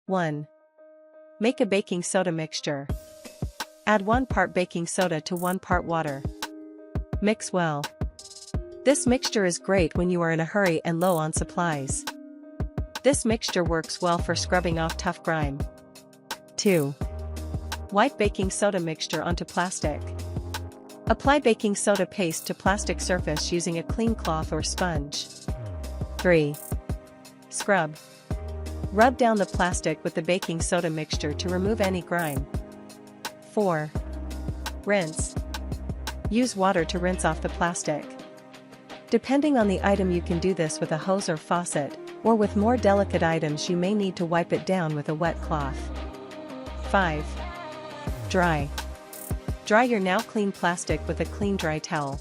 1. Make a baking soda mixture. Add 1 part baking soda to 1 part water. Mix well. This mixture is great when you are in a hurry and low on supplies. This mixture works well for scrubbing off tough grime. 2. Wipe baking soda mixture onto plastic. Apply baking soda paste to plastic surface using a clean cloth or sponge. 3. Scrub. Rub down the plastic with the baking soda mixture to remove any grime. 4. Rinse. Use water to rinse off the plastic. Depending on the item, you can do this with a hose or faucet, or with more delicate items you may need to wipe it down with a wet cloth. 5. Dry. Dry your now clean plastic with a clean dry towel.